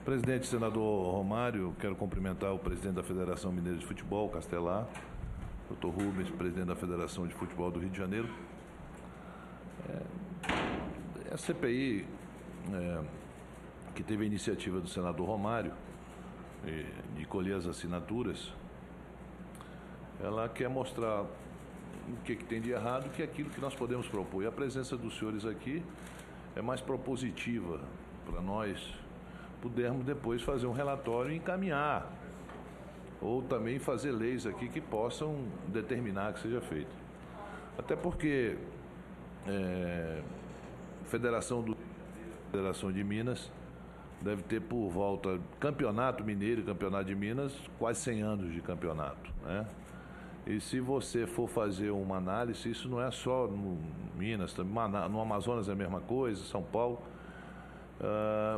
Presidente, senador Romário, quero cumprimentar o presidente da Federação Mineira de Futebol, Castelar, Dr. Rubens, presidente da Federação de Futebol do Rio de Janeiro. A CPI, que teve a iniciativa do senador Romário, de colher as assinaturas, ela quer mostrar o que tem de errado, que é aquilo que nós podemos propor. E a presença dos senhores aqui é mais propositiva para nós pudermos depois fazer um relatório e encaminhar, ou também fazer leis aqui que possam determinar que seja feito. Até porque Federação de Minas deve ter por volta, Campeonato Mineiro e Campeonato de Minas, quase 100 anos de campeonato, né? E se você for fazer uma análise, isso não é só no Minas, também no Amazonas é a mesma coisa, São Paulo.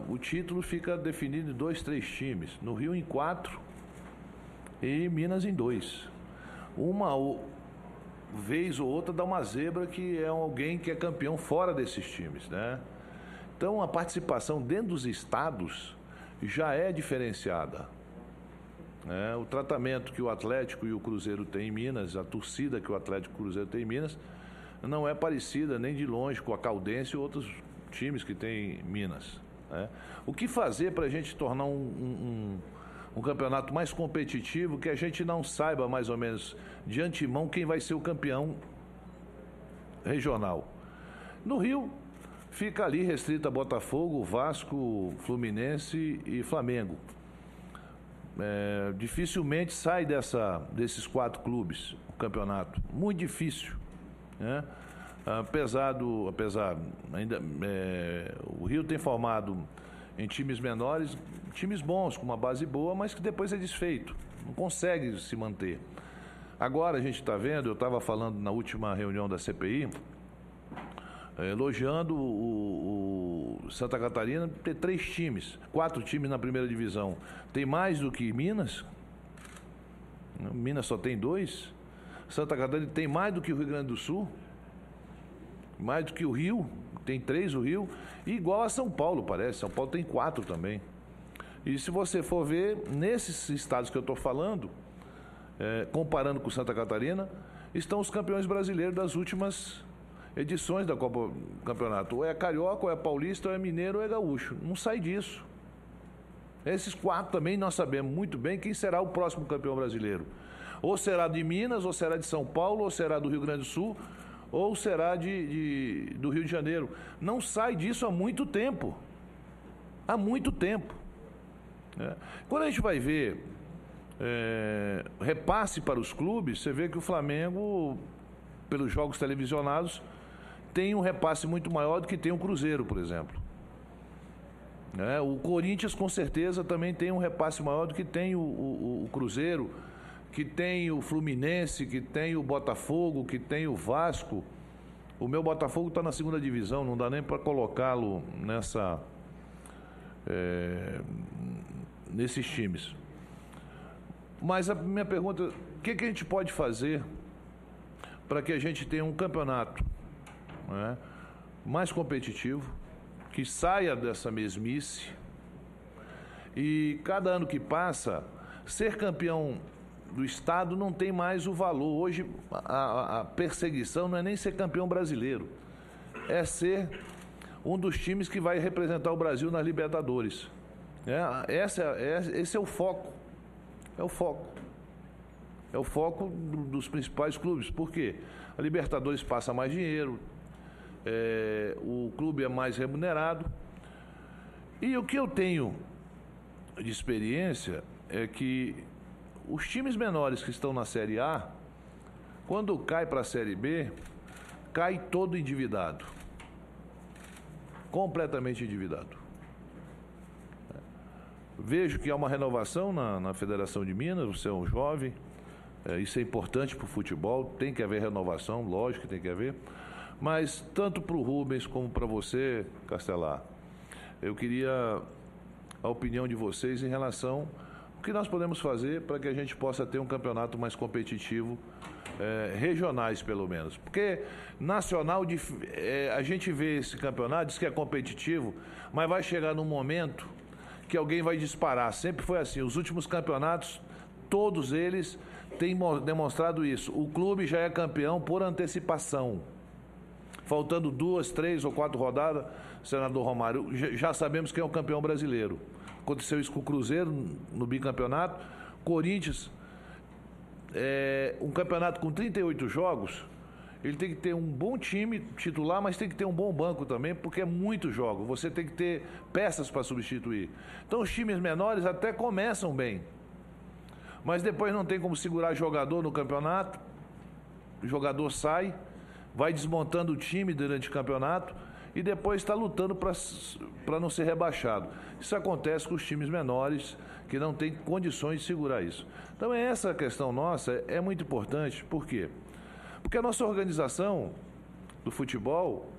O título fica definido em 2, 3 times. No Rio em 4 e Minas em 2. Uma vez ou outra dá uma zebra que é alguém que é campeão fora desses times, né? Então a participação dentro dos estados já é diferenciada. O tratamento que o Atlético e o Cruzeiro têm em Minas, a torcida que o Atlético e o Cruzeiro têm em Minas, não é parecida nem de longe com a Caldense e outros times que tem em Minas, né? O que fazer para a gente tornar um campeonato mais competitivo, que a gente não saiba mais ou menos de antemão quem vai ser o campeão regional? No Rio, fica ali restrito a Botafogo, Vasco, Fluminense e Flamengo. Dificilmente sai desses 4 clubes o campeonato. Muito difícil, né? Apesar ainda o Rio tem formado em times menores, times bons, com uma base boa, mas que depois é desfeito, não consegue se manter. Agora a gente está vendo, eu estava falando na última reunião da CPI, elogiando o Santa Catarina ter 3 times, 4 times na primeira divisão. Tem mais do que Minas? Minas só tem 2. Santa Catarina tem mais do que o Rio Grande do Sul? Mais do que o Rio? Tem 3 o Rio. E igual a São Paulo, parece. São Paulo tem 4 também. E se você for ver, nesses estados que eu estou falando, comparando com Santa Catarina, estão os campeões brasileiros das últimas edições da Copa Campeonato. Ou é carioca, ou é paulista, ou é mineiro, ou é gaúcho. Não sai disso. Esses 4 também nós sabemos muito bem quem será o próximo campeão brasileiro. Ou será de Minas, ou será de São Paulo, ou será do Rio Grande do Sul, ou será do Rio de Janeiro. Não sai disso há muito tempo. Há muito tempo. Quando a gente vai ver repasse para os clubes, você vê que o Flamengo, pelos jogos televisionados, tem um repasse muito maior do que tem o Cruzeiro, por exemplo. O Corinthians, com certeza, também tem um repasse maior do que tem o Cruzeiro, que tem o Fluminense, que tem o Botafogo, que tem o Vasco. O meu Botafogo está na 2ª divisão, não dá nem para colocá-lo nesses times. Mas a minha pergunta, o que a gente pode fazer para que a gente tenha um campeonato mais competitivo, que saia dessa mesmice, e cada ano que passa, ser campeão do estado não tem mais o valor. Hoje a perseguição não é nem ser campeão brasileiro, é ser um dos times que vai representar o Brasil nas Libertadores. Esse é o foco. É o foco dos principais clubes. Por quê? A Libertadores passa mais dinheiro, o clube é mais remunerado. E o que eu tenho de experiência é que os times menores que estão na Série A, quando cai para a Série B, cai todo endividado. Completamente endividado. Vejo que há uma renovação na Federação de Minas, você é um jovem, isso é importante para o futebol, tem que haver renovação, lógico que tem que haver, mas tanto para o Rubens como para você, Castelar, eu queria a opinião de vocês em relação ao que nós podemos fazer para que a gente possa ter um campeonato mais competitivo, regionais pelo menos. Porque nacional, a gente vê esse campeonato, diz que é competitivo, mas vai chegar num momento que alguém vai disparar. Sempre foi assim. Os últimos campeonatos, todos eles têm demonstrado isso. O clube já é campeão por antecipação. Faltando 2, 3 ou 4 rodadas, senador Romário, já sabemos quem é o campeão brasileiro. Aconteceu isso com o Cruzeiro no bicampeonato. Corinthians, um campeonato com 38 jogos, ele tem que ter um bom time titular, mas tem que ter um bom banco também, porque é muito jogo. Você tem que ter peças para substituir. Então os times menores até começam bem, mas depois não tem como segurar jogador no campeonato. O jogador sai, vai desmontando o time durante o campeonato e depois está lutando para não ser rebaixado. Isso acontece com os times menores, que não têm condições de segurar isso. Então essa questão nossa é muito importante. Por quê? Porque a nossa organização do futebol,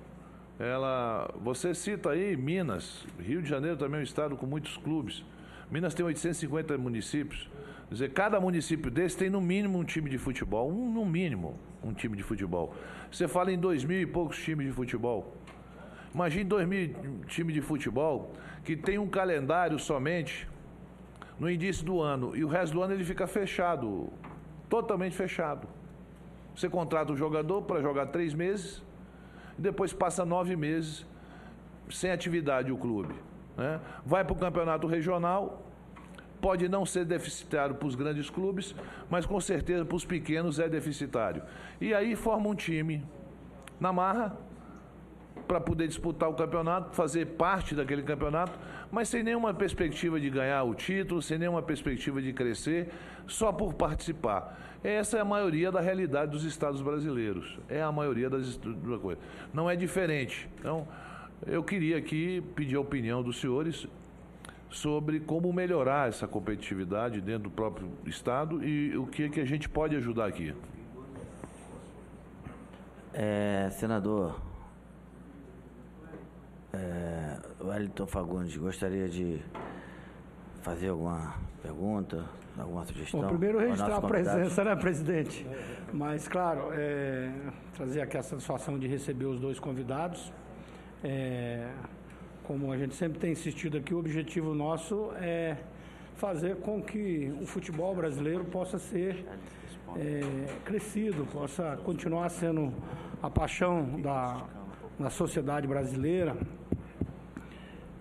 você cita aí Minas, Rio de Janeiro também é um estado com muitos clubes. Minas tem 850 municípios. Quer dizer, cada município desse tem no mínimo um time de futebol, no mínimo um time de futebol. Você fala em 2.000 e poucos times de futebol. Imagine 2.000 times de futebol que tem um calendário somente no início do ano e o resto do ano ele fica fechado, totalmente fechado. Você contrata um jogador para jogar 3 meses e depois passa 9 meses sem atividade o clube, né? Vai para o campeonato regional, pode não ser deficitário para os grandes clubes, mas com certeza para os pequenos é deficitário. E aí forma um time na marra para poder disputar o campeonato, fazer parte daquele campeonato, mas sem nenhuma perspectiva de ganhar o título, sem nenhuma perspectiva de crescer, só por participar. Essa é a maioria da realidade dos estados brasileiros. É a maioria das coisas. Não é diferente. Então, eu queria aqui pedir a opinião dos senhores sobre como melhorar essa competitividade dentro do próprio estado e o que a gente pode ajudar aqui. Senador Wellington Fagundes, gostaria de fazer alguma pergunta, alguma sugestão? Bom, primeiro registrar a presença, né, presidente? Mas, claro, trazer aqui a satisfação de receber os 2 convidados. Como a gente sempre tem insistido aqui, o objetivo nosso é fazer com que o futebol brasileiro possa ser crescido, possa continuar sendo a paixão da sociedade brasileira.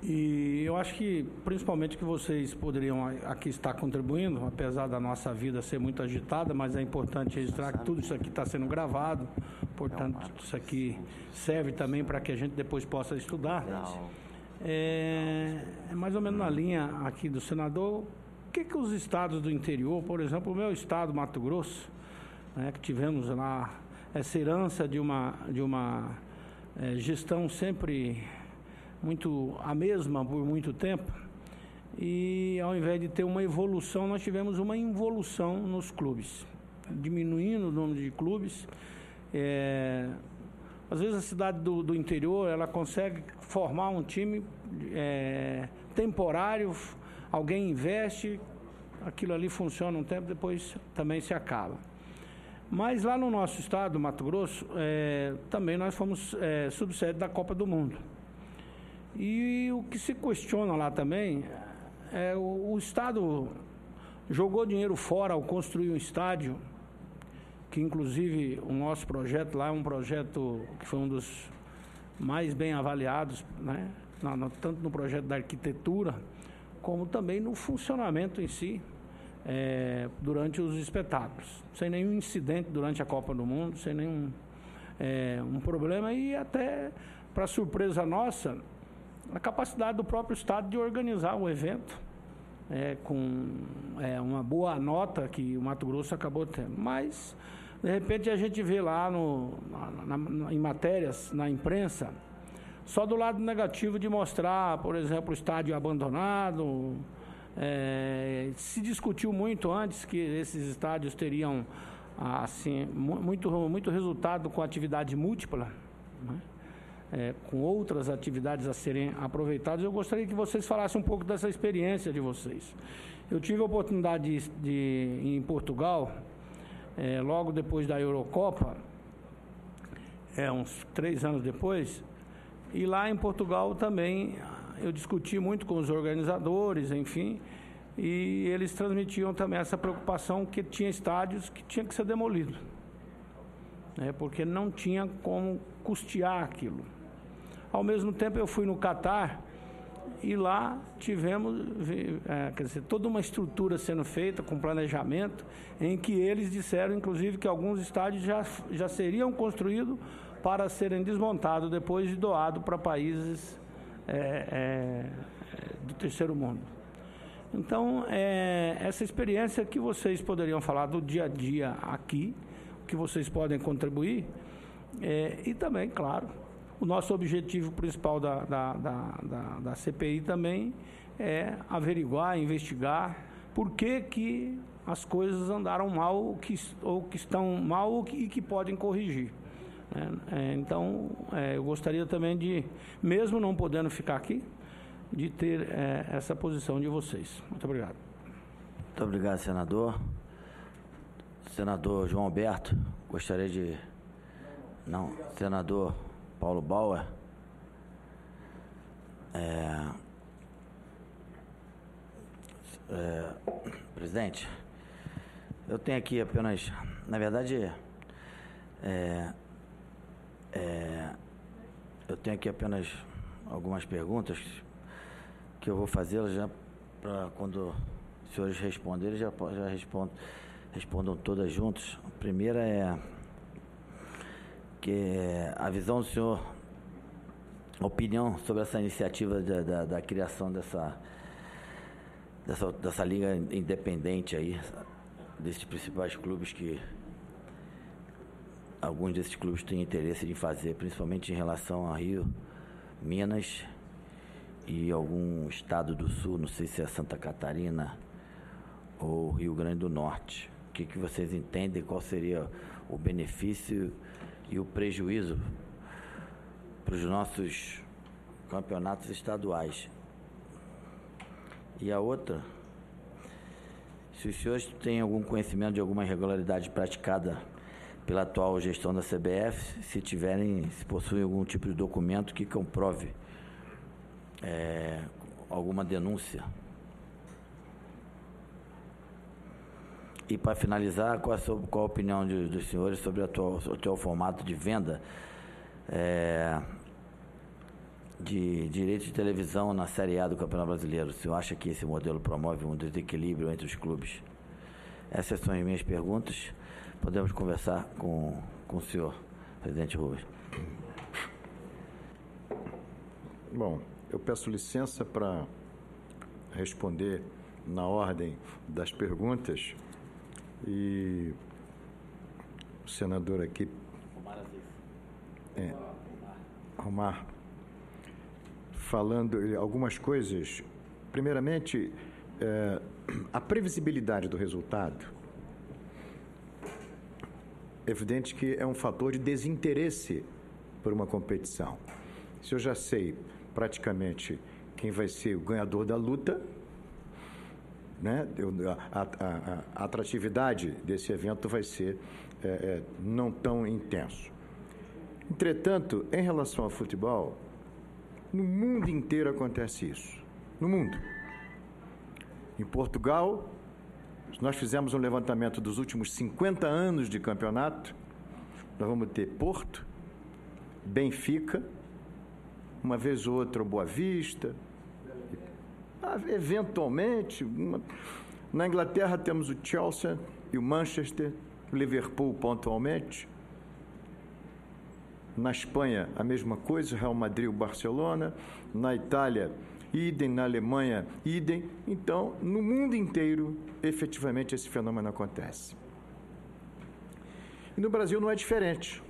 E eu acho que, principalmente, que vocês poderiam aqui estar contribuindo, apesar da nossa vida ser muito agitada, mas é importante registrar que tudo isso aqui está sendo gravado, portanto, isso aqui serve também para que a gente depois possa estudar. É mais ou menos na linha aqui do senador, o que os estados do interior, por exemplo, o meu estado, Mato Grosso, né, que tivemos lá essa herança de uma gestão sempre muito a mesma por muito tempo, e ao invés de ter uma evolução, nós tivemos uma involução nos clubes, diminuindo o número de clubes. Às vezes a cidade do interior, ela consegue formar um time temporário, alguém investe, aquilo ali funciona um tempo, depois também se acaba. Mas lá no nosso estado, Mato Grosso, também nós fomos subsede da Copa do Mundo. E o que se questiona lá também é o Estado jogou dinheiro fora ao construir um estádio, que inclusive o nosso projeto lá é um projeto que foi um dos mais bem avaliados, né? Tanto no projeto da arquitetura, como também no funcionamento em si, durante os espetáculos. Sem nenhum incidente durante a Copa do Mundo, sem nenhum um problema, e até, para surpresa nossa, a capacidade do próprio Estado de organizar o evento com uma boa nota que o Mato Grosso acabou tendo. Mas, de repente, a gente vê lá em matérias, na imprensa, só do lado negativo de mostrar, por exemplo, o estádio abandonado. Se discutiu muito antes que esses estádios teriam assim, muito resultado com atividade múltipla, né? Com outras atividades a serem aproveitadas. Eu gostaria que vocês falassem um pouco dessa experiência de vocês. Eu tive a oportunidade de ir em Portugal, logo depois da Eurocopa, uns 3 anos depois, e lá em Portugal também eu discuti muito com os organizadores, enfim, e eles transmitiam também essa preocupação que tinha estádios que tinham que ser demolidos, né, porque não tinha como custear aquilo. Ao mesmo tempo, eu fui no Catar e lá tivemos, quer dizer, toda uma estrutura sendo feita com planejamento, em que eles disseram, inclusive, que alguns estádios já seriam construídos para serem desmontados depois e doados para países do terceiro mundo. Então, essa experiência que vocês poderiam falar do dia a dia aqui, que vocês podem contribuir, e também, claro, o nosso objetivo principal da CPI também é averiguar, investigar por que as coisas andaram mal ou que estão mal e que podem corrigir. Então, eu gostaria também de, mesmo não podendo ficar aqui, de ter essa posição de vocês. Muito obrigado. Muito obrigado, senador. Senador João Alberto, gostaria de... Não, senador Paulo Bauer. Presidente, eu tenho aqui apenas... Na verdade, eu tenho aqui apenas algumas perguntas que eu vou fazê-las já para quando os senhores responderem, já respondam todas juntas. A primeira é que a visão do senhor, a opinião sobre essa iniciativa da criação dessa liga independente aí, desses principais clubes que alguns desses clubes têm interesse em fazer, principalmente em relação a Rio, Minas e algum estado do sul, não sei se é Santa Catarina ou Rio Grande do Norte. O que vocês entendem, qual seria o benefício e o prejuízo para os nossos campeonatos estaduais? E a outra, se os senhores têm algum conhecimento de alguma irregularidade praticada pela atual gestão da CBF, se possuem algum tipo de documento que comprove alguma denúncia. E para finalizar, qual a opinião dos senhores sobre o atual formato de venda de direitos de televisão na Série A do Campeonato Brasileiro? O senhor acha que esse modelo promove um desequilíbrio entre os clubes? Essas são as minhas perguntas. Podemos conversar com o senhor, presidente Rubens. Bom, eu peço licença para responder na ordem das perguntas. E o senador aqui, Romar, falando algumas coisas. Primeiramente, a previsibilidade do resultado, é evidente que é um fator de desinteresse por uma competição. Se eu já sei praticamente quem vai ser o ganhador da luta, né, a atratividade desse evento vai ser não tão intenso. Entretanto, em relação ao futebol, no mundo inteiro acontece isso. No mundo. Em Portugal, nós fizemos um levantamento dos últimos 50 anos de campeonato. Nós vamos ter Porto, Benfica, uma vez ou outra o Boa Vista, eventualmente. Na Inglaterra temos o Chelsea e o Manchester, o Liverpool pontualmente. Na Espanha, a mesma coisa, Real Madrid e o Barcelona. Na Itália, idem. Na Alemanha, idem. Então, no mundo inteiro, efetivamente, esse fenômeno acontece. E no Brasil não é diferente.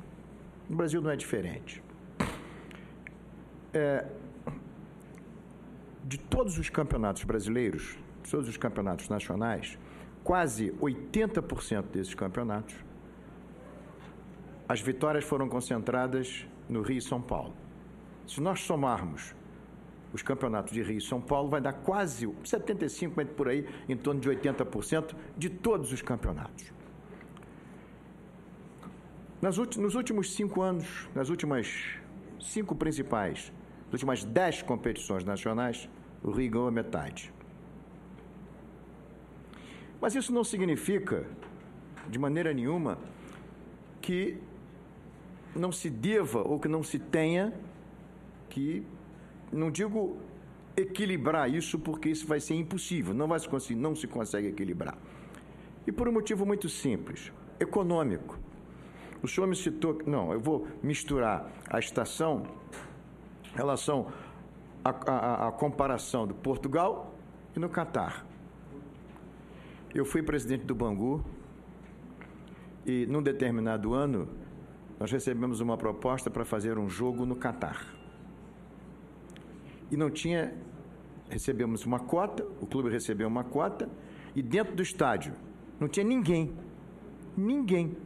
No Brasil não é diferente. De todos os campeonatos brasileiros, de todos os campeonatos nacionais, quase 80% desses campeonatos, as vitórias foram concentradas no Rio e São Paulo. Se nós somarmos os campeonatos de Rio e São Paulo, vai dar quase 75%, por aí, em torno de 80% de todos os campeonatos. Nos últimos 5 anos, nas últimas 5 principais das últimas 10 competições nacionais, o Rio ganhou a metade. Mas isso não significa, de maneira nenhuma, que não se deva ou que não se tenha que, não digo equilibrar isso, porque isso vai ser impossível, não se consegue equilibrar. E por um motivo muito simples, econômico. O senhor me citou... Não, eu vou misturar a estação em relação à comparação do Portugal e no Catar. Eu fui presidente do Bangu e, num determinado ano, nós recebemos uma proposta para fazer um jogo no Catar. E não tinha... Recebemos uma cota, o clube recebeu uma cota, e dentro do estádio não tinha ninguém. Ninguém.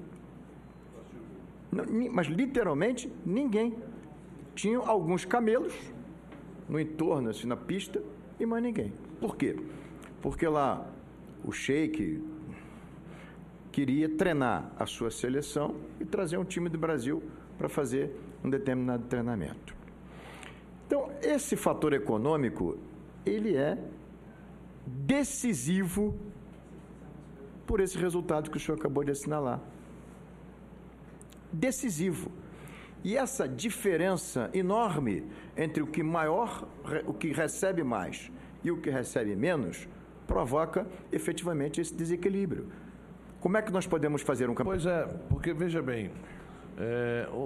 Não, mas literalmente ninguém. Tinham alguns camelos no entorno, assim, na pista, e mais ninguém. Por quê? Porque lá o Sheik queria treinar a sua seleção e trazer um time do Brasil para fazer um determinado treinamento. Então, esse fator econômico, ele é decisivo por esse resultado que o senhor acabou de assinalar. Decisivo. E essa diferença enorme entre o que recebe mais e o que recebe menos, provoca efetivamente esse desequilíbrio. Como é que nós podemos fazer um campeonato? Pois é, porque veja bem,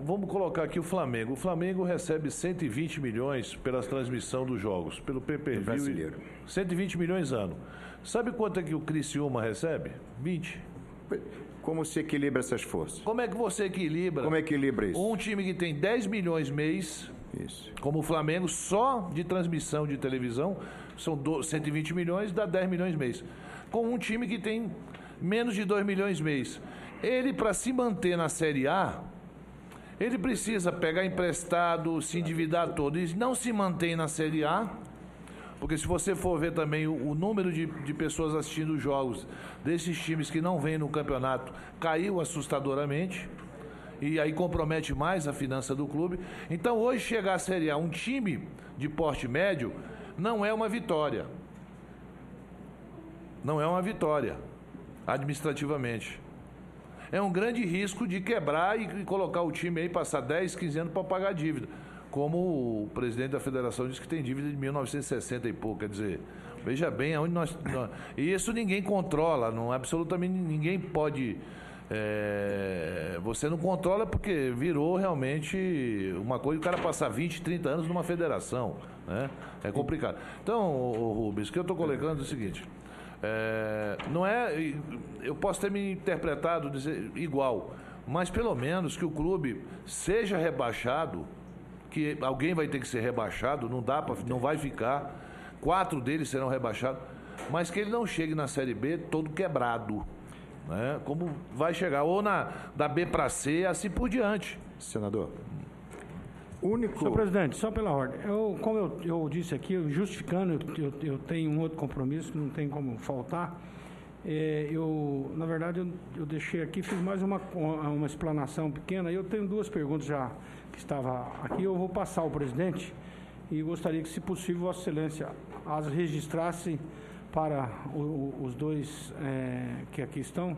vamos colocar aqui o Flamengo. O Flamengo recebe 120 milhões pela transmissão dos jogos, pelo pay-per-view. Brasileiro. 120 milhões ano. Sabe quanto é que o Criciúma recebe? 20. Como se equilibra essas forças? Como é que você equilibra? Como equilibra isso? Um time que tem 10 milhões mês, Isso. como o Flamengo, só de transmissão de televisão, são 120 milhões, dá 10 milhões mês. Com um time que tem menos de 2 milhões mês. Ele, para se manter na Série A, ele precisa pegar emprestado, se endividar todo. E não se mantém na Série A, porque se você for ver também o número de pessoas assistindo os jogos desses times que não vêm no campeonato, caiu assustadoramente. E aí compromete mais a finança do clube. Então, hoje, chegar à Série A, um time de porte médio, não é uma vitória. Não é uma vitória, administrativamente. É um grande risco de quebrar e colocar o time aí, passar 10, 15 anos para pagar a dívida. Como o presidente da federação disse que tem dívida de 1960 e pouco. Quer dizer, veja bem aonde nós... E isso ninguém controla, não, absolutamente ninguém pode... você não controla porque virou realmente uma coisa, o cara passar 20, 30 anos numa federação, né? É complicado. Então, Rubens, o que eu estou colocando é o seguinte, não é, eu posso ter me interpretado dizer igual, mas pelo menos que o clube seja rebaixado, que alguém vai ter que ser rebaixado, não vai ficar, 4 deles serão rebaixados, mas que ele não chegue na Série B todo quebrado. Né? Como vai chegar, ou da B para C, assim por diante. Senador, Senhor presidente, só pela ordem. Como eu disse aqui, justificando, eu tenho um outro compromisso, não tem como faltar. Na verdade, eu deixei aqui, fiz mais uma explanação pequena. Eu tenho 2 perguntas já que estavam aqui. Eu vou passar ao presidente e gostaria que, se possível, Vossa Excelência as registrasse para os 2 que aqui estão,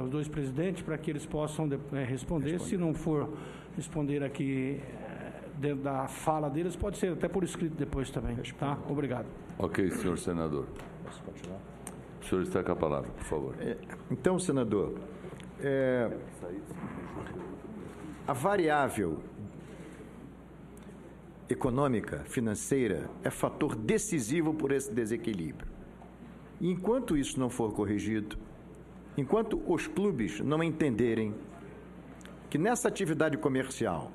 os 2 presidentes, para que eles possam responder. Se não for responder aqui dentro da fala deles, pode ser até por escrito depois também. Tá? Obrigado. Ok, senhor senador. Posso continuar? O senhor está com a palavra, por favor. Então, senador, a variável econômica, financeira, é fator decisivo por esse desequilíbrio. E enquanto isso não for corrigido, enquanto os clubes não entenderem que nessa atividade comercial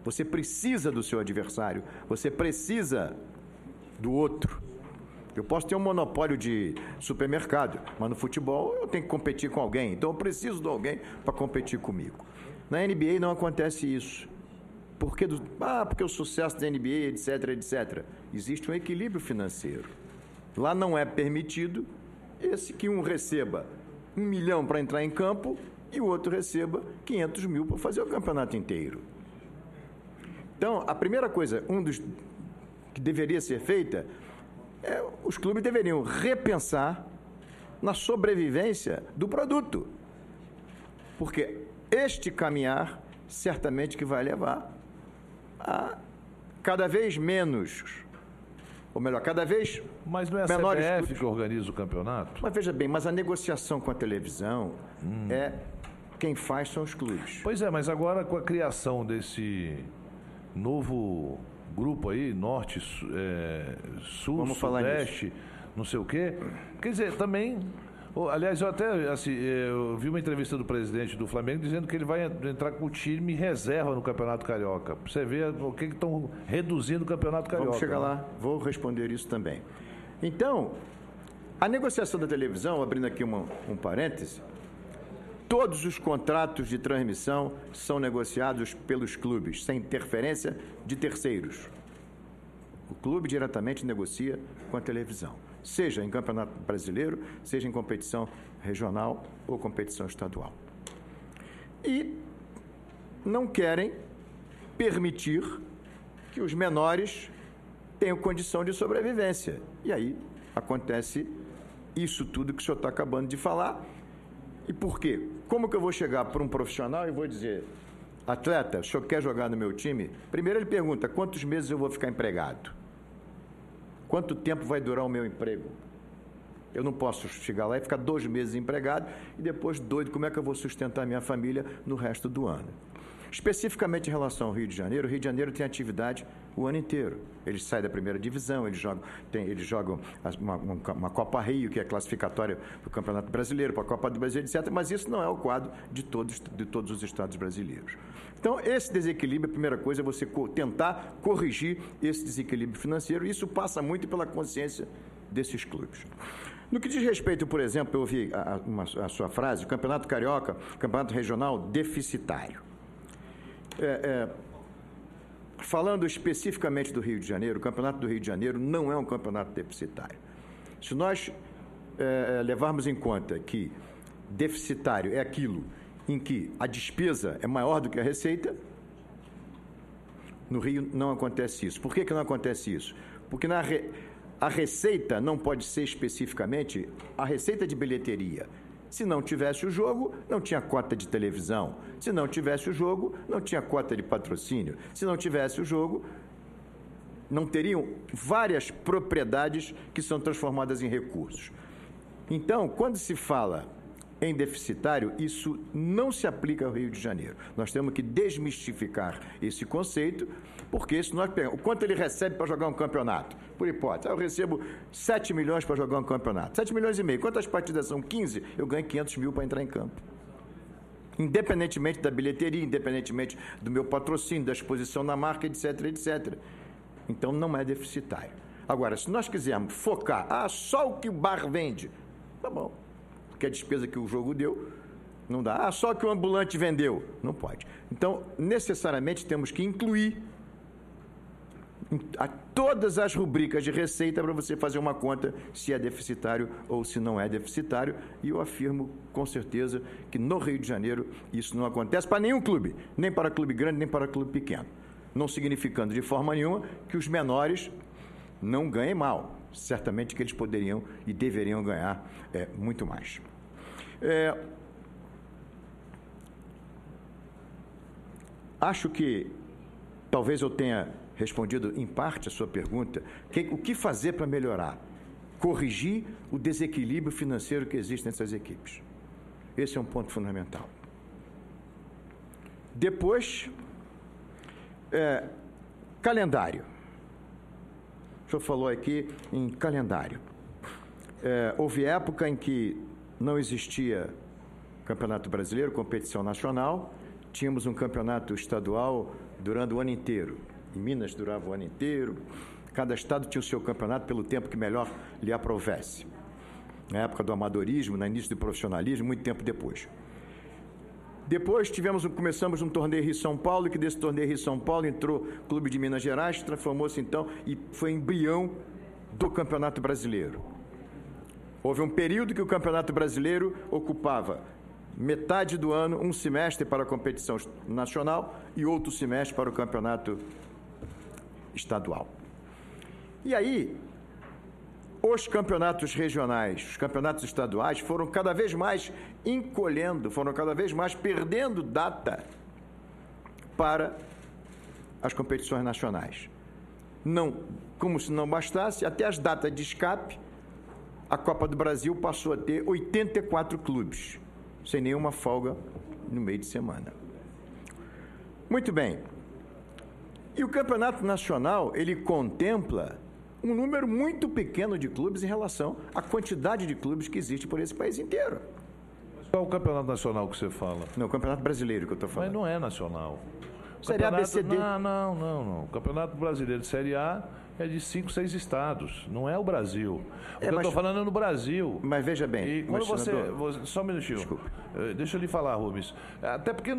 você precisa do seu adversário, você precisa do outro. Eu posso ter um monopólio de supermercado, mas no futebol eu tenho que competir com alguém, então eu preciso de alguém para competir comigo. Na NBA não acontece isso. Porque o sucesso da NBA, etc, etc. Existe um equilíbrio financeiro. Lá não é permitido que um receba 1 milhão para entrar em campo e o outro receba 500 mil para fazer o campeonato inteiro. Então, a primeira coisa, que deveria ser feita, os clubes deveriam repensar na sobrevivência do produto. Porque este caminhar certamente que vai levar a cada vez menos, ou melhor, cada vez Mas não é a menores CBF clubes. que organiza o campeonato? Mas veja bem, mas a negociação com a televisão quem faz são os clubes. Pois é, mas agora com a criação desse novo grupo aí, Norte, Sul, Vamos falar Sudeste, não sei o quê, quer dizer, também... Aliás, eu até assim, eu vi uma entrevista do presidente do Flamengo dizendo que ele vai entrar com o time reserva no Campeonato Carioca. Pra você ver o que estão reduzindo o Campeonato Carioca. Vamos chegar lá, vou responder isso também. Então, a negociação da televisão, abrindo aqui um parêntese, todos os contratos de transmissão são negociados pelos clubes, sem interferência de terceiros. O clube diretamente negocia com a televisão, seja em campeonato brasileiro, seja em competição regional ou competição estadual. E não querem permitir que os menores tenham condição de sobrevivência. E aí acontece isso tudo que o senhor está acabando de falar. E por quê? Como que eu vou chegar para um profissional e vou dizer, atleta, o senhor quer jogar no meu time? Primeiro ele pergunta, quantos meses eu vou ficar empregado? Quanto tempo vai durar o meu emprego? Eu não posso chegar lá e ficar 2 meses empregado e depois doido, como é que eu vou sustentar minha família no resto do ano? Especificamente em relação ao Rio de Janeiro, o Rio de Janeiro tem atividade o ano inteiro. Eles saem da primeira divisão, eles jogam uma Copa Rio, que é classificatória para o Campeonato Brasileiro, para a Copa do Brasil, etc. Mas isso não é o quadro de todos os estados brasileiros. Então, esse desequilíbrio, a primeira coisa é você tentar corrigir esse desequilíbrio financeiro, e isso passa muito pela consciência desses clubes. No que diz respeito, por exemplo, eu ouvi a sua frase, o Campeonato Carioca, Campeonato Regional deficitário. Falando especificamente do Rio de Janeiro, o Campeonato do Rio de Janeiro não é um campeonato deficitário. Se nós levarmos em conta que deficitário é aquilo em que a despesa é maior do que a receita, no Rio não acontece isso. Por que não acontece isso? Porque a receita não pode ser especificamente a receita de bilheteria. Se não tivesse o jogo, não tinha cota de televisão. Se não tivesse o jogo, não tinha cota de patrocínio. Se não tivesse o jogo, não teriam várias propriedades que são transformadas em recursos. Então, quando se fala em deficitário, isso não se aplica ao Rio de Janeiro. Nós temos que desmistificar esse conceito, porque se nós pegamos o quanto ele recebe para jogar um campeonato, por hipótese, eu recebo 7 milhões para jogar um campeonato, 7 milhões e meio, quantas partidas são? 15, eu ganho 500 mil para entrar em campo. Independentemente da bilheteria, independentemente do meu patrocínio, da exposição na marca, etc, etc. Então, não é deficitário. Agora, se nós quisermos focar, só o que o bar vende, tá bom. Que a despesa que o jogo deu, não dá. Só que o ambulante vendeu. Não pode. Então, necessariamente, temos que incluir todas as rubricas de receita para você fazer uma conta se é deficitário ou se não é deficitário. E eu afirmo, com certeza, que no Rio de Janeiro isso não acontece para nenhum clube, nem para clube grande, nem para clube pequeno. Não significando de forma nenhuma que os menores não ganhem mal. Certamente que eles poderiam e deveriam ganhar muito mais. Acho que talvez eu tenha respondido em parte a sua pergunta. O que fazer para melhorar? Corrigir o desequilíbrio financeiro que existe nessas equipes. Esse é um ponto fundamental. Depois, calendário. O senhor falou aqui em calendário. Houve época em que não existia campeonato brasileiro, competição nacional, tínhamos um campeonato estadual durando o ano inteiro. Em Minas durava o ano inteiro, cada estado tinha o seu campeonato pelo tempo que melhor lhe aprovesse. Na época do amadorismo, no início do profissionalismo, muito tempo depois. Depois começamos um torneio Rio-São Paulo, e que desse torneio Rio-São Paulo entrou o Clube de Minas Gerais, transformou-se então e foi embrião do Campeonato Brasileiro. Houve um período que o Campeonato Brasileiro ocupava metade do ano, um semestre para a competição nacional e outro semestre para o Campeonato estadual. E aí, os campeonatos regionais, os campeonatos estaduais foram cada vez mais encolhendo, foram cada vez mais perdendo data para as competições nacionais. Não, como se não bastasse, até as datas de escape, a Copa do Brasil passou a ter 84 clubes, sem nenhuma folga no meio de semana. Muito bem. E o Campeonato Nacional, ele contempla um número muito pequeno de clubes em relação à quantidade de clubes que existe por esse país inteiro. Qual é o Campeonato Nacional que você fala? Não, o Campeonato Brasileiro que eu estou falando. Mas não é nacional. Série A, B, C, D. Não. O Campeonato Brasileiro de Série A é de 5, 6 estados. Não é o Brasil. O que eu estou falando é no Brasil. Mas veja bem. E quando você. Só um minutinho. Desculpe. Deixa eu lhe falar, Rubens. Até porque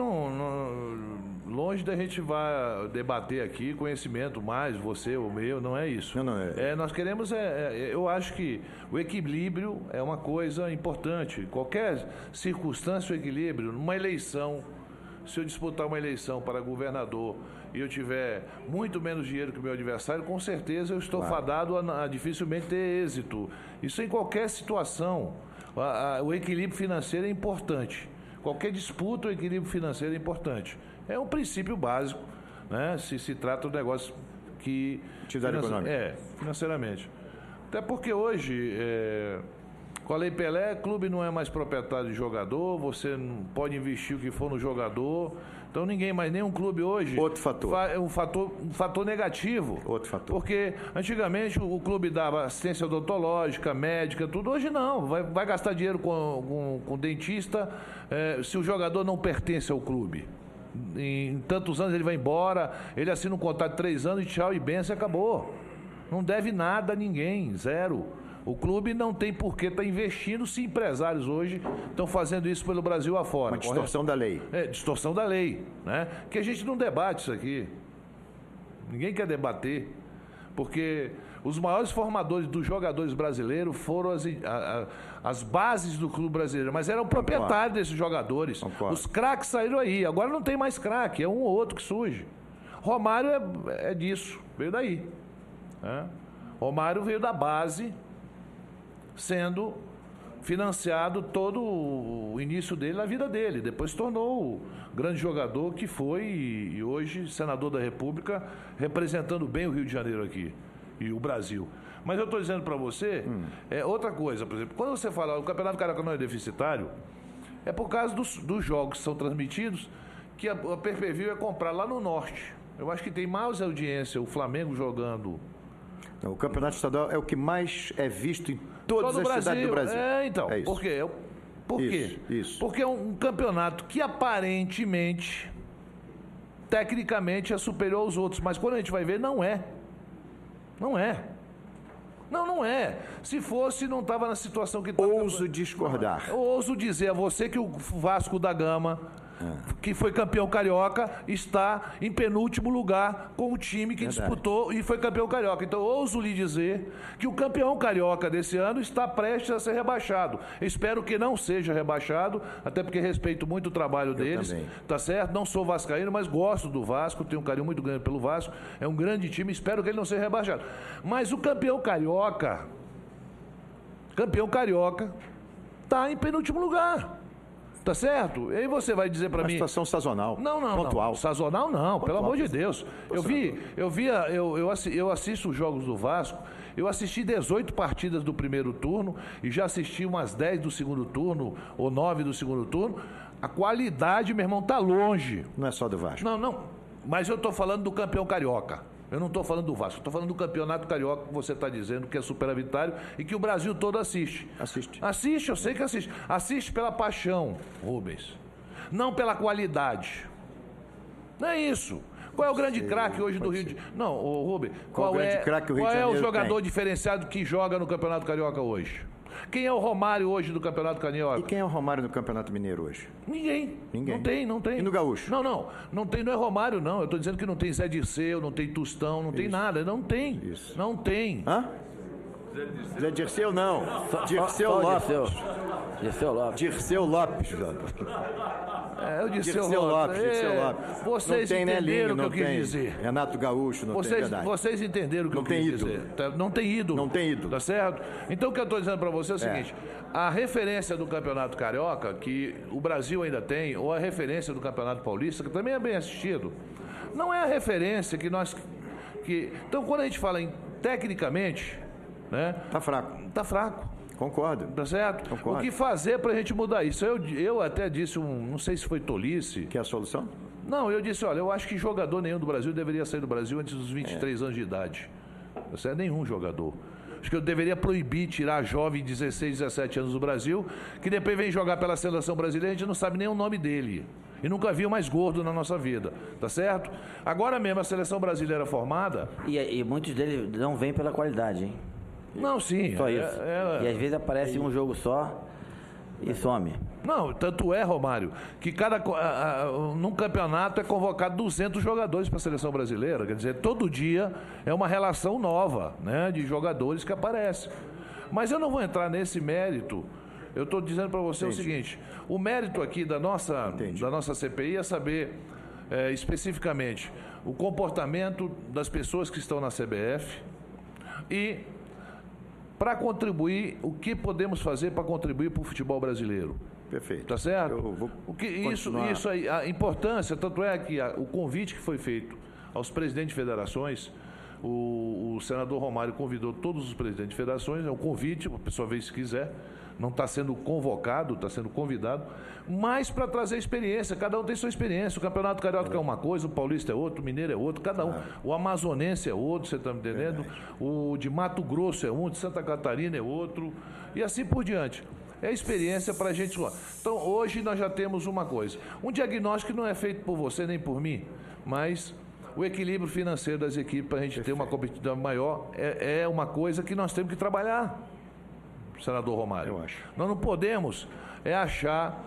longe da gente vai debater aqui conhecimento mais, você ou meu, não é isso. Não é. Nós queremos. Eu acho que o equilíbrio é uma coisa importante. Qualquer circunstância, o equilíbrio, numa eleição. Se eu disputar uma eleição para governador e eu tiver muito menos dinheiro que o meu adversário, com certeza eu estou fadado a dificilmente ter êxito. Isso em qualquer situação. O equilíbrio financeiro é importante. Qualquer disputa, o equilíbrio financeiro é importante. É um princípio básico, né? Se trata de um negócio que... Atividade econômica. Financeiramente. Até porque hoje... Com a Lei Pelé, clube não é mais proprietário de jogador, você não pode investir o que for no jogador. Então ninguém mais, nenhum clube hoje... Outro fator. É um fator negativo. Outro fator. Porque antigamente o clube dava assistência odontológica, médica, tudo. Hoje não, vai gastar dinheiro com dentista se o jogador não pertence ao clube. Em tantos anos ele vai embora, ele assina um contrato de 3 anos e tchau e benção e acabou. Não deve nada a ninguém, zero. O clube não tem por que estar investindo se empresários hoje estão fazendo isso pelo Brasil afora. Uma distorção da lei. Distorção da lei, né? Que a gente não debate isso aqui. Ninguém quer debater. Porque os maiores formadores dos jogadores brasileiros foram as bases do clube brasileiro, mas eram proprietários desses jogadores. Concordo. Os craques saíram aí. Agora não tem mais craque, é um ou outro que surge. Romário é disso, veio daí. Né? Romário veio da base, sendo financiado todo o início dele na vida dele. Depois se tornou o grande jogador que foi e hoje senador da República, representando bem o Rio de Janeiro aqui e o Brasil. Mas eu estou dizendo para você, outra coisa, por exemplo, quando você fala o Campeonato Carioca não é deficitário, é por causa dos jogos que são transmitidos que a Pay-Per-View é comprar lá no norte. Eu acho que tem mais audiência o Flamengo jogando. O campeonato estadual é o que mais é visto em todas as cidades do Brasil. Então. É isso. Por quê? Por quê? Isso. Porque é um campeonato que aparentemente, tecnicamente, é superior aos outros. Mas quando a gente vai ver, não é. Não é. Não é. Se fosse, não estava na situação que está. Ouso discordar. Eu ouso dizer a você que o Vasco da Gama, que foi campeão carioca, está em penúltimo lugar com o time que disputou e foi campeão carioca. Então, ouso lhe dizer que o campeão carioca desse ano está prestes a ser rebaixado. Espero que não seja rebaixado, até porque respeito muito o trabalho deles. Também. Tá certo? Não sou vascaíno, mas gosto do Vasco, tenho um carinho muito grande pelo Vasco. É um grande time, espero que ele não seja rebaixado. Mas o campeão carioca está em penúltimo lugar. Tá certo? E aí você vai dizer para mim... Uma situação sazonal. Não. Pontual. Sazonal não, pontual, pelo amor de Deus. Eu assisto os jogos do Vasco, eu assisti 18 partidas do primeiro turno e já assisti umas 10 do segundo turno, ou 9 do segundo turno. A qualidade, meu irmão, tá longe. Não é só do Vasco. Não. Mas eu tô falando do campeão carioca. Eu não estou falando do Vasco, estou falando do campeonato carioca que você está dizendo que é superavitário e que o Brasil todo assiste. Assiste, eu sei que assiste. Assiste pela paixão, Rubens. Não pela qualidade. Não é isso. Qual é o grande craque hoje do Rio de Janeiro? Não, Rubens, qual é o jogador diferenciado que joga no Campeonato Carioca hoje? Quem é o Romário hoje do Campeonato Carioca? E quem é o Romário no Campeonato Mineiro hoje? Ninguém. Não tem. E no Gaúcho? Não tem, não é Romário, não. Eu estou dizendo que não tem Zé Dirceu, não tem Tostão, não tem nada. Não tem. Isso. Não tem. Hã? Zé Dirceu não. Dirceu Lopes. Dirceu Lopes. Dirceu Lopes. Eu disse Dirceu Lopes. Vocês não tem, entenderam né, o que eu quis dizer. Renato Gaúcho, não tem, verdade. Vocês entenderam o que Não eu tem quis ídolo. dizer. Tá? Não tem ídolo. Não tem ídolo. Tá certo? Então o que eu estou dizendo para você é o seguinte: a referência do Campeonato Carioca, que o Brasil ainda tem, ou a referência do Campeonato Paulista, que também é bem assistido, não é a referência que nós... Então, quando a gente fala em tecnicamente, né? Tá fraco. Tá fraco. Concordo. Tá certo? Concordo. O que fazer pra gente mudar isso? Eu até disse, não sei se foi tolice. Que é a solução? Não, eu disse, olha, eu acho que jogador nenhum do Brasil deveria sair do Brasil antes dos 23 anos de idade. Tá certo? Nenhum jogador. Acho que eu deveria proibir tirar jovem de 16, 17 anos do Brasil, que depois vem jogar pela seleção brasileira e a gente não sabe nem o nome dele. E nunca viu mais gordo na nossa vida, tá certo? Agora mesmo a seleção brasileira formada... E muitos deles não vêm pela qualidade, hein? Não, sim. Só isso. E às vezes aparece um jogo só e some. Não, tanto é, Romário, que num campeonato é convocado 200 jogadores para a seleção brasileira. Quer dizer, todo dia é uma relação nova, né, de jogadores que aparecem. Mas eu não vou entrar nesse mérito. Eu estou dizendo para você o seguinte: o mérito aqui da nossa CPI é saber especificamente o comportamento das pessoas que estão na CBF e para contribuir, o que podemos fazer para contribuir para o futebol brasileiro. Perfeito. Tá certo? Eu vou Isso aí, a importância, tanto é que o convite que foi feito aos presidentes de federações, o senador Romário convidou todos os presidentes de federações, é um convite, a pessoa vê se quiser, não está sendo convocado, está sendo convidado, mas para trazer experiência, cada um tem sua experiência. O Campeonato Carioca é uma coisa, o Paulista é outro, o Mineiro é outro, cada um. O Amazonense é outro, você está me entendendo? O de Mato Grosso é um, o de Santa Catarina é outro, e assim por diante. É experiência para a gente. Então, hoje nós já temos uma coisa. Um diagnóstico que não é feito por você nem por mim, mas o equilíbrio financeiro das equipes para a gente ter uma competitividade maior é uma coisa que nós temos que trabalhar, senador Romário. Eu acho. Nós não podemos achar...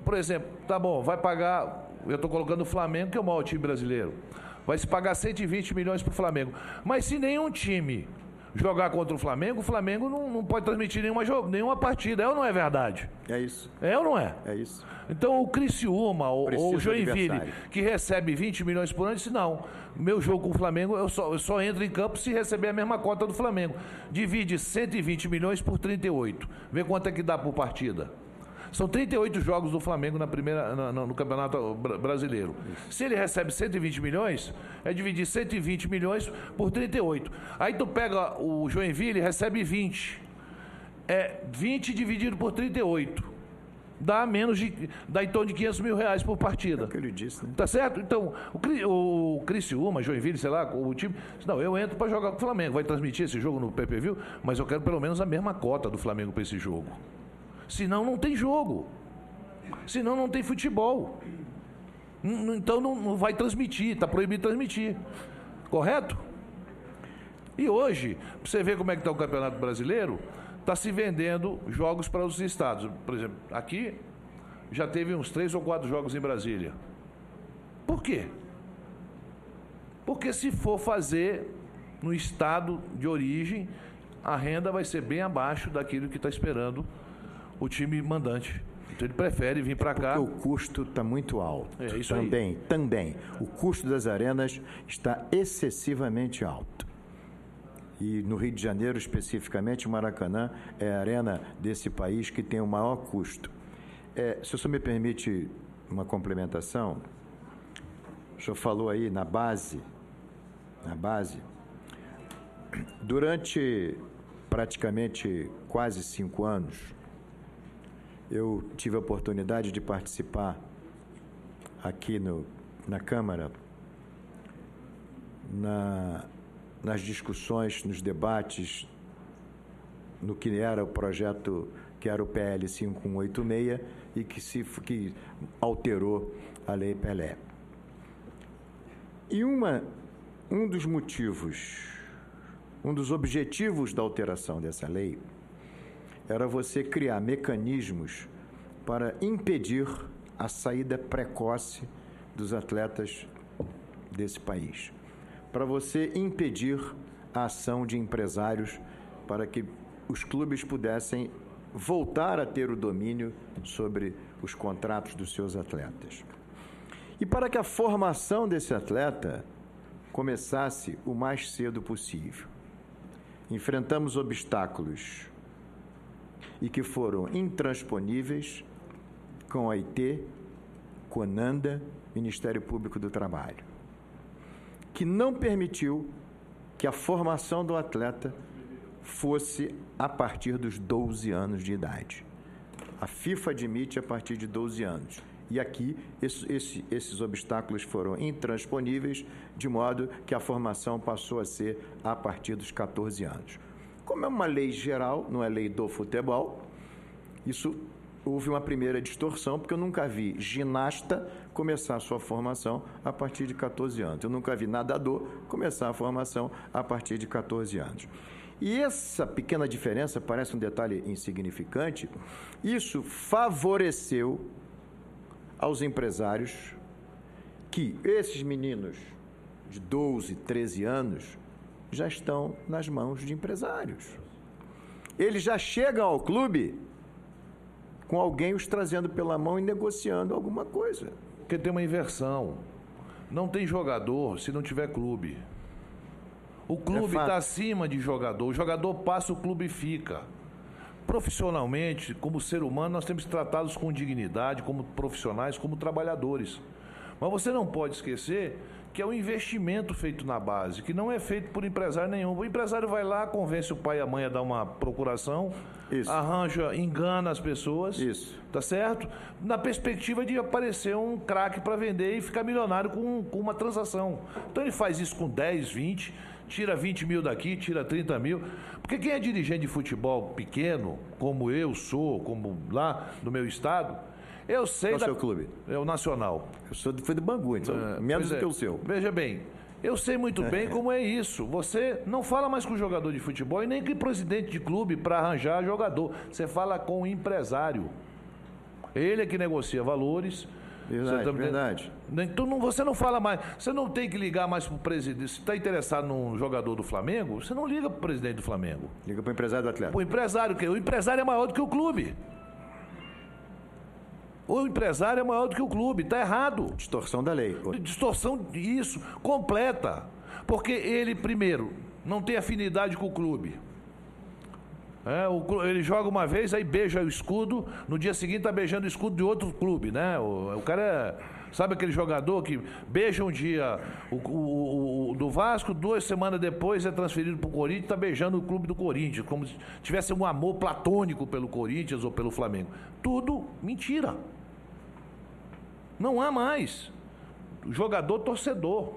Por exemplo, tá bom, vai pagar... Eu estou colocando o Flamengo, que é o maior time brasileiro. Vai se pagar 120 milhões para o Flamengo. Mas se nenhum time jogar contra o Flamengo não pode transmitir nenhuma partida. É ou não é verdade? É isso. É ou não é? É isso. Então o Criciúma ou o Joinville, adversário. que recebe 20 milhões por ano, disse, não, meu jogo com o Flamengo, eu só entro em campo se receber a mesma cota do Flamengo. Divide 120 milhões por 38. Vê quanto é que dá por partida. São 38 jogos do Flamengo no Campeonato Brasileiro. Se ele recebe 120 milhões, é dividir 120 milhões por 38. Aí tu pega o Joinville e recebe 20. É 20 dividido por 38. Dá em torno de 500 mil reais por partida. É o que ele disse, né? Tá certo? Então, o Criciúma, Joinville, sei lá, o time... Não, eu entro para jogar com o Flamengo. Vai transmitir esse jogo no PPV, mas eu quero pelo menos a mesma cota do Flamengo para esse jogo. Senão não tem jogo. Senão não tem futebol. Então não vai transmitir, está proibido de transmitir. Correto? E hoje, para você ver como é que está o Campeonato Brasileiro, está se vendendo jogos para os estados. Por exemplo, aqui já teve uns 3 ou 4 jogos em Brasília. Por quê? Porque se for fazer no estado de origem, a renda vai ser bem abaixo daquilo que está esperando o time mandante. Então ele prefere vir para cá. Porque o custo está muito alto. É isso Também. O custo das arenas está excessivamente alto. E no Rio de Janeiro, especificamente, o Maracanã é a arena desse país que tem o maior custo. Se o senhor me permite uma complementação, o senhor falou aí na base, durante praticamente quase 5 anos, eu tive a oportunidade de participar aqui na Câmara, nas discussões, nos debates, no que era o projeto, que era o PL 5186 e que alterou a Lei Pelé. E um dos motivos, um dos objetivos da alteração dessa lei era você criar mecanismos para impedir a saída precoce dos atletas desse país, para você impedir a ação de empresários para que os clubes pudessem voltar a ter o domínio sobre os contratos dos seus atletas. E para que a formação desse atleta começasse o mais cedo possível. Enfrentamos obstáculos e que foram intransponíveis com a OIT, CONANDA, Ministério Público do Trabalho, que não permitiu que a formação do atleta fosse a partir dos 12 anos de idade. A FIFA admite a partir de 12 anos. E aqui, esses obstáculos foram intransponíveis, de modo que a formação passou a ser a partir dos 14 anos. Como é uma lei geral, não é lei do futebol, isso houve uma primeira distorção, porque eu nunca vi ginasta começar a sua formação a partir de 14 anos. Eu nunca vi nadador começar a formação a partir de 14 anos. E essa pequena diferença, parece um detalhe insignificante, isso favoreceu aos empresários que esses meninos de 12, 13 anos já estão nas mãos de empresários. Eles já chegam ao clube com alguém os trazendo pela mão e negociando alguma coisa. Porque tem uma inversão. Não tem jogador se não tiver clube. O clube está acima de jogador. O jogador passa, o clube fica. Profissionalmente, como ser humano, nós temos que tratá-los com dignidade, como profissionais, como trabalhadores. Mas você não pode esquecer que é um investimento feito na base, que não é feito por empresário nenhum. O empresário vai lá, convence o pai e a mãe a dar uma procuração, arranja, engana as pessoas, tá certo? Na perspectiva de aparecer um craque para vender e ficar milionário com uma transação. Então ele faz isso com 10, 20, tira 20 mil daqui, tira 30 mil. Porque quem é dirigente de futebol pequeno, como eu sou, como lá no meu estado, eu sei... Qual é o seu clube? É o Nacional. Fui do Bangu, então menos do que o seu. Veja bem, eu sei muito bem como é isso. Você não fala mais com o jogador de futebol e nem com o presidente de clube para arranjar jogador. Você fala com o empresário. Ele é que negocia valores. Verdade. Então você não fala mais. Você não tem que ligar mais para o presidente. Se está interessado num jogador do Flamengo, você não liga para o presidente do Flamengo. Liga para o empresário do atleta. O empresário é maior do que o clube. O empresário é maior do que o clube, está errado. Distorção da lei. Distorção, isso, completa. Porque ele, primeiro, não tem afinidade com o clube. Ele joga uma vez, aí beija o escudo, no dia seguinte está beijando o escudo de outro clube, né? O cara sabe aquele jogador que beija um dia o do Vasco, 2 semanas depois é transferido para o Corinthians, está beijando o clube do Corinthians, como se tivesse um amor platônico pelo Corinthians ou pelo Flamengo. Tudo mentira. Não há mais jogador torcedor.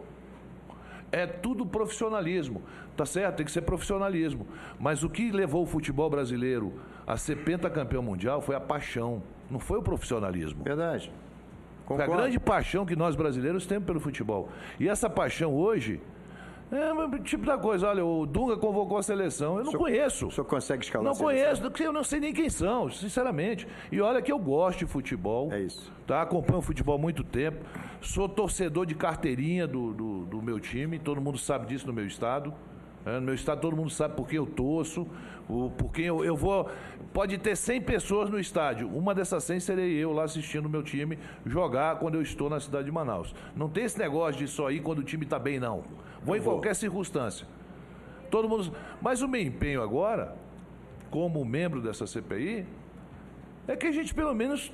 É tudo profissionalismo, tá certo? Tem que ser profissionalismo. Mas o que levou o futebol brasileiro a ser pentacampeão mundial foi a paixão, não foi o profissionalismo. Verdade. Foi a grande paixão que nós brasileiros temos pelo futebol. E essa paixão hoje é o tipo da coisa. Olha, o Dunga convocou a seleção. Eu não conheço. O senhor consegue escalar a seleção? Não conheço, eu não sei nem quem são, sinceramente. E olha que eu gosto de futebol. É isso. Tá? Acompanho o futebol há muito tempo. Sou torcedor de carteirinha do meu time. Todo mundo sabe disso no meu estado. No meu estado todo mundo sabe por que eu torço. Por quem eu vou... Pode ter 100 pessoas no estádio. Uma dessas 100 serei eu lá assistindo o meu time jogar quando eu estou na cidade de Manaus. Não tem esse negócio de só ir quando o time está bem, não. Vou em qualquer circunstância. Todo mundo... Mas o meu empenho agora, como membro dessa CPI, é que a gente pelo menos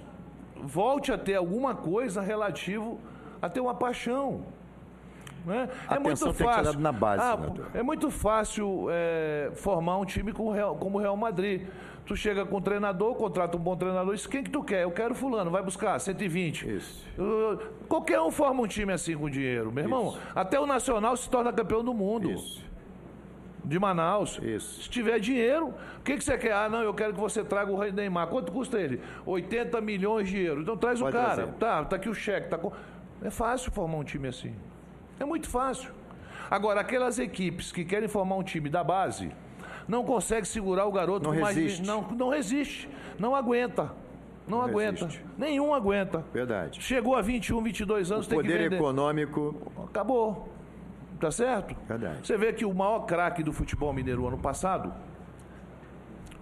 volte a ter alguma coisa relativo a ter uma paixão. Né? É muito fácil. Na base, é muito fácil formar um time como o Real Madrid. Tu chega com um treinador, contrata um bom treinador, diz, quem que tu quer? Eu quero fulano, vai buscar 120. Isso. Qualquer um forma um time assim com dinheiro, meu irmão. Isso. Até o Nacional se torna campeão do mundo. Isso. De Manaus. Isso. Se tiver dinheiro, o que você quer? Ah, não, eu quero que você traga o Neymar. Quanto custa ele? 80 milhões de euros. Então traz o cara. Tá aqui o cheque. É fácil formar um time assim. É muito fácil. Agora, aquelas equipes que querem formar um time da base, não conseguem segurar o garoto. Não resiste. Não resiste. Não aguenta. Não aguenta. Resiste. Nenhum aguenta. Verdade. Chegou a 21, 22 anos, tem que vender. O poder econômico... Acabou. Tá certo? Verdade. Você vê que o maior craque do futebol mineiro ano passado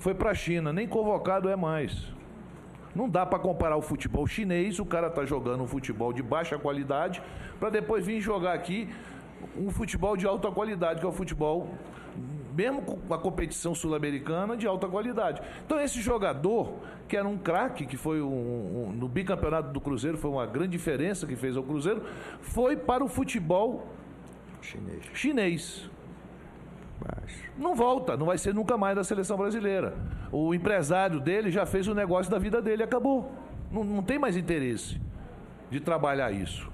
foi para a China, nem convocado é mais. Não dá para comparar o futebol chinês, o cara tá jogando um futebol de baixa qualidade, para depois vir jogar aqui um futebol de alta qualidade, que é o futebol, mesmo com a competição sul-americana, de alta qualidade. Então esse jogador, que era um craque, que foi no bicampeonato do Cruzeiro, foi uma grande diferença que fez ao Cruzeiro, foi para o futebol chinês. Não volta, não vai ser nunca mais da seleção brasileira. O empresário dele já fez o negócio da vida dele, acabou. Não tem mais interesse de trabalhar isso.